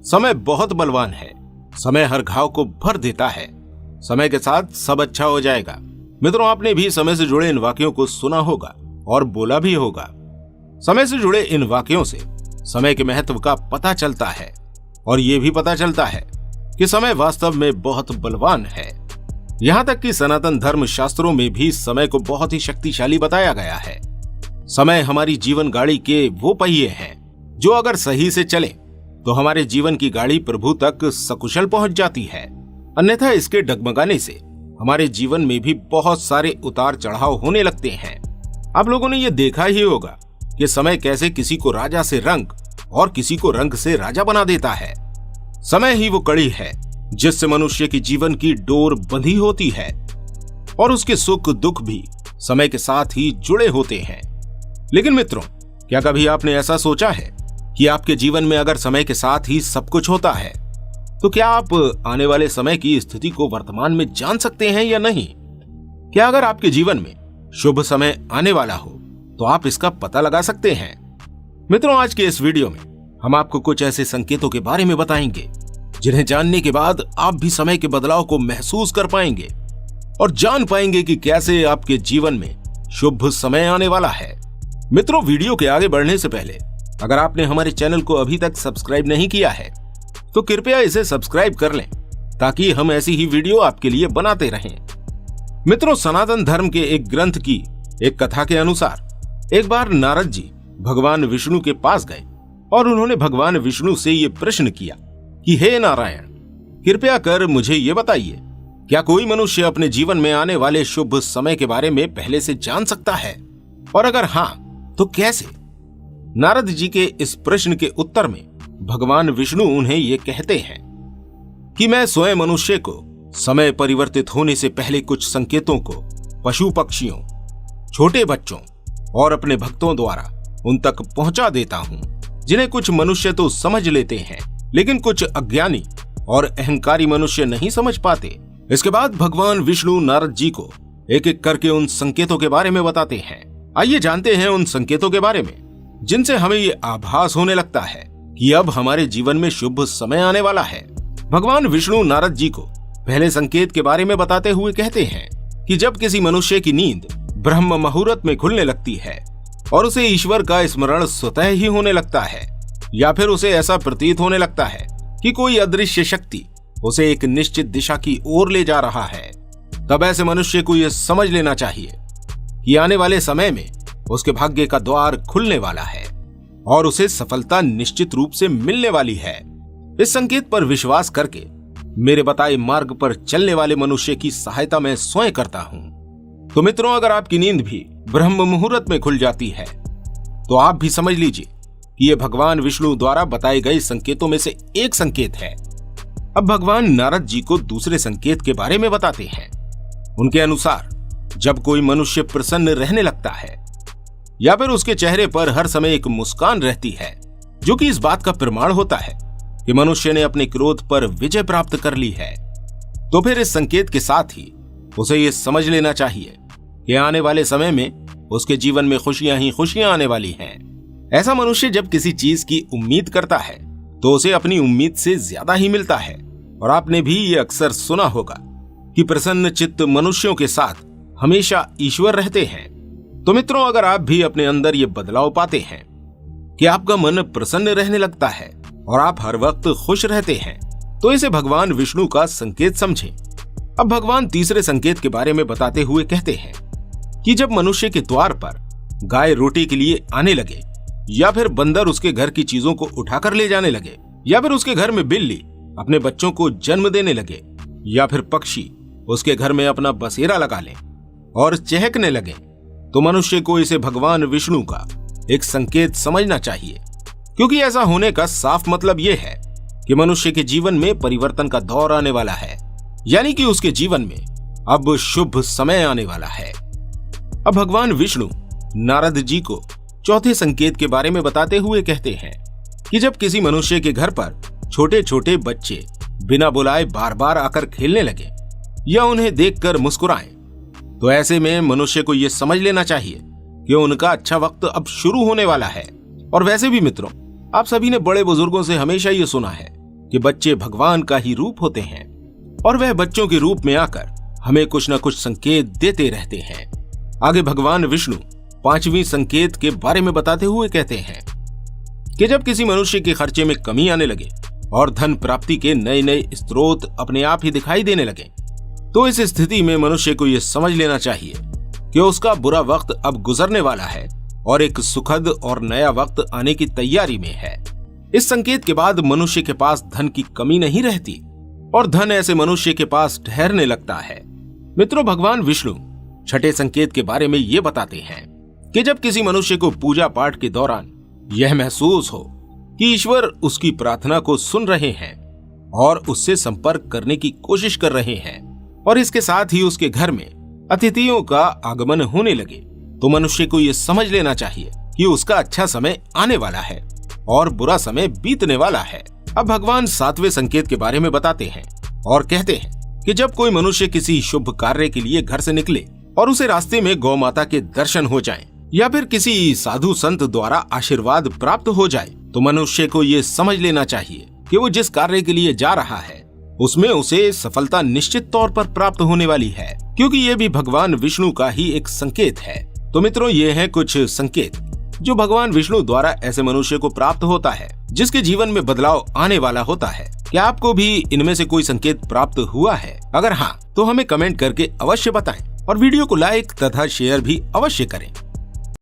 समय बहुत बलवान है। समय हर घाव को भर देता है। समय के साथ सब अच्छा हो जाएगा। मित्रों, आपने भी समय से जुड़े इन वाक्यों को सुना होगा और बोला भी होगा। समय से जुड़े इन वाक्यों से समय के महत्व का पता चलता है और ये भी पता चलता है कि समय वास्तव में बहुत बलवान है। यहाँ तक कि सनातन धर्म शास्त्रों में भी समय को बहुत ही शक्तिशाली बताया गया है। समय हमारी जीवन गाड़ी के वो पहिए हैं जो अगर सही से चले तो हमारे जीवन की गाड़ी प्रभु तक सकुशल पहुंच जाती है। अन्यथा इसके डगमगाने से हमारे जीवन में भी बहुत सारे उतार चढ़ाव होने लगते हैं। आप लोगों ने ये देखा ही होगा कि समय कैसे किसी को राजा से रंग और किसी को रंग से राजा बना देता है। समय ही वो कड़ी है जिससे मनुष्य की जीवन की डोर बंधी होती है और उसके सुख दुख भी समय के साथ ही जुड़े होते हैं। लेकिन मित्रों, क्या कभी आपने ऐसा सोचा है कि आपके जीवन में अगर समय के साथ ही सब कुछ होता है तो क्या आप आने वाले समय की स्थिति को वर्तमान में जान सकते हैं या नहीं? क्या अगर आपके जीवन में शुभ समय आने वाला हो तो आप इसका पता लगा सकते हैं? मित्रों, आज के इस वीडियो में हम आपको कुछ ऐसे संकेतों के बारे में बताएंगे जिन्हें जानने के बाद आप भी समय के बदलाव को महसूस कर पाएंगे और जान पाएंगे कि कैसे आपके जीवन में शुभ समय आने वाला है। मित्रों, वीडियो के आगे बढ़ने से पहले अगर आपने हमारे चैनल को अभी तक सब्सक्राइब नहीं किया है तो कृपया इसे सब्सक्राइब कर लें ताकि हम ऐसी ही वीडियो आपके लिए बनाते रहें। मित्रों, सनातन धर्म के एक ग्रंथ की एक कथा के अनुसार एक बार नारद जी भगवान विष्णु के पास गए और उन्होंने भगवान विष्णु से ये प्रश्न किया कि हे नारायण, कृपया कर मुझे ये बताइए, क्या कोई मनुष्य अपने जीवन में आने वाले शुभ समय के बारे में पहले से जान सकता है, और अगर हाँ तो कैसे? नारद जी के इस प्रश्न के उत्तर में भगवान विष्णु उन्हें ये कहते हैं कि मैं स्वयं मनुष्य को समय परिवर्तित होने से पहले कुछ संकेतों को पशु पक्षियों, छोटे बच्चों और अपने भक्तों द्वारा उन तक पहुंचा देता हूं, जिन्हें कुछ मनुष्य तो समझ लेते हैं लेकिन कुछ अज्ञानी और अहंकारी मनुष्य नहीं समझ पाते। इसके बाद भगवान विष्णु नारद जी को एक एक करके उन संकेतों के बारे में बताते हैं। आइए जानते हैं उन संकेतों के बारे में जिनसे हमें ये आभास होने लगता है कि अब हमारे जीवन में शुभ समय आने वाला है। भगवान विष्णु नारद जी को पहले संकेत के बारे में बताते हुए कहते हैं कि जब किसी मनुष्य की नींद ब्रह्म मुहूर्त में खुलने लगती है और उसे ईश्वर का स्मरण स्वतः ही होने लगता है, या फिर उसे ऐसा प्रतीत होने लगता है कि कोई अदृश्य शक्ति उसे एक निश्चित दिशा की ओर ले जा रहा है, तब ऐसे मनुष्य को यह समझ लेना चाहिए कि आने वाले समय में उसके भाग्य का द्वार खुलने वाला है और उसे सफलता निश्चित रूप से मिलने वाली है। इस संकेत पर विश्वास करके मेरे बताए मार्ग पर चलने वाले मनुष्य की सहायता मैं स्वयं करता हूं। तो मित्रों, अगर आपकी नींद भी ब्रह्म मुहूर्त में खुल जाती है तो आप भी समझ लीजिए कि यह भगवान विष्णु द्वारा बताए गए संकेतों में से एक संकेत है। अब भगवान नारद जी को दूसरे संकेत के बारे में बताते हैं। उनके अनुसार जब कोई मनुष्य प्रसन्न रहने लगता है या फिर उसके चेहरे पर हर समय एक मुस्कान रहती है, जो कि इस बात का प्रमाण होता है कि मनुष्य ने अपने क्रोध पर विजय प्राप्त कर ली है, तो फिर इस संकेत के साथ ही उसे ये समझ लेना चाहिए कि आने वाले समय में उसके जीवन में खुशियां ही खुशियां आने वाली हैं। ऐसा मनुष्य जब किसी चीज की उम्मीद करता है तो उसे अपनी उम्मीद से ज्यादा ही मिलता है। और आपने भी ये अक्सर सुना होगा कि प्रसन्न चित्त मनुष्यों के साथ हमेशा ईश्वर रहते हैं। तो मित्रों, अगर आप भी अपने अंदर ये बदलाव पाते हैं कि आपका मन प्रसन्न रहने लगता है और आप हर वक्त खुश रहते हैं, तो इसे भगवान विष्णु का संकेत समझें। अब भगवान तीसरे संकेत के बारे में बताते हुए कहते हैं कि जब मनुष्य के द्वार पर गाय रोटी के लिए आने लगे, या फिर बंदर उसके घर की चीजों को उठाकर ले जाने लगे, या फिर उसके घर में बिल्ली अपने बच्चों को जन्म देने लगे, या फिर पक्षी उसके घर में अपना बसेरा लगा लें और चहकने लगे, तो मनुष्य को इसे भगवान विष्णु का एक संकेत समझना चाहिए, क्योंकि ऐसा होने का साफ मतलब यह है कि मनुष्य के जीवन में परिवर्तन का दौर आने वाला है, यानी कि उसके जीवन में अब शुभ समय आने वाला है। अब भगवान विष्णु नारद जी को चौथे संकेत के बारे में बताते हुए कहते हैं कि जब किसी मनुष्य के घर पर छोटे छोटे बच्चे बिना बुलाए बार बार आकर खेलने लगे या उन्हें देखकर मुस्कुराएं, तो ऐसे में मनुष्य को यह समझ लेना चाहिए कि उनका अच्छा वक्त अब शुरू होने वाला है। और वैसे भी मित्रों, आप सभी ने बड़े बुजुर्गों से हमेशा ये सुना है कि बच्चे भगवान का ही रूप होते हैं और वह बच्चों के रूप में आकर हमें कुछ न कुछ संकेत देते रहते हैं। आगे भगवान विष्णु 5वीं संकेत के बारे में बताते हुए कहते हैं कि जब किसी मनुष्य के खर्चे में कमी आने लगे और धन प्राप्ति के नए नए स्रोत अपने आप ही दिखाई देने लगे, तो इस स्थिति में मनुष्य को यह समझ लेना चाहिए कि उसका बुरा वक्त अब गुजरने वाला है और एक सुखद और नया वक्त आने की तैयारी में है। इस संकेत के बाद मनुष्य के पास धन की कमी नहीं रहती और धन ऐसे मनुष्य के पास ठहरने लगता है। मित्रों, भगवान विष्णु 6ठे संकेत के बारे में ये बताते हैं कि जब किसी मनुष्य को पूजा पाठ के दौरान यह महसूस हो कि ईश्वर उसकी प्रार्थना को सुन रहे हैं और उससे संपर्क करने की कोशिश कर रहे हैं और इसके साथ ही उसके घर में अतिथियों का आगमन होने लगे, तो मनुष्य को यह समझ लेना चाहिए कि उसका अच्छा समय आने वाला है और बुरा समय बीतने वाला है। अब भगवान 7वें संकेत के बारे में बताते हैं और कहते हैं कि जब कोई मनुष्य किसी शुभ कार्य के लिए घर से निकले और उसे रास्ते में गौ माता के दर्शन हो जाएं या फिर किसी साधु संत द्वारा आशीर्वाद प्राप्त हो जाए, तो मनुष्य को ये समझ लेना चाहिए कि वो जिस कार्य के लिए जा रहा है उसमें उसे सफलता निश्चित तौर पर प्राप्त होने वाली है, क्योंकि ये भी भगवान विष्णु का ही एक संकेत है। तो मित्रों, ये हैं कुछ संकेत जो भगवान विष्णु द्वारा ऐसे मनुष्य को प्राप्त होता है जिसके जीवन में बदलाव आने वाला होता है। क्या आपको भी इनमें से कोई संकेत प्राप्त हुआ है? अगर हाँ, तो हमें कमेंट करके अवश्य बताएं और वीडियो को लाइक तथा शेयर भी अवश्य करें।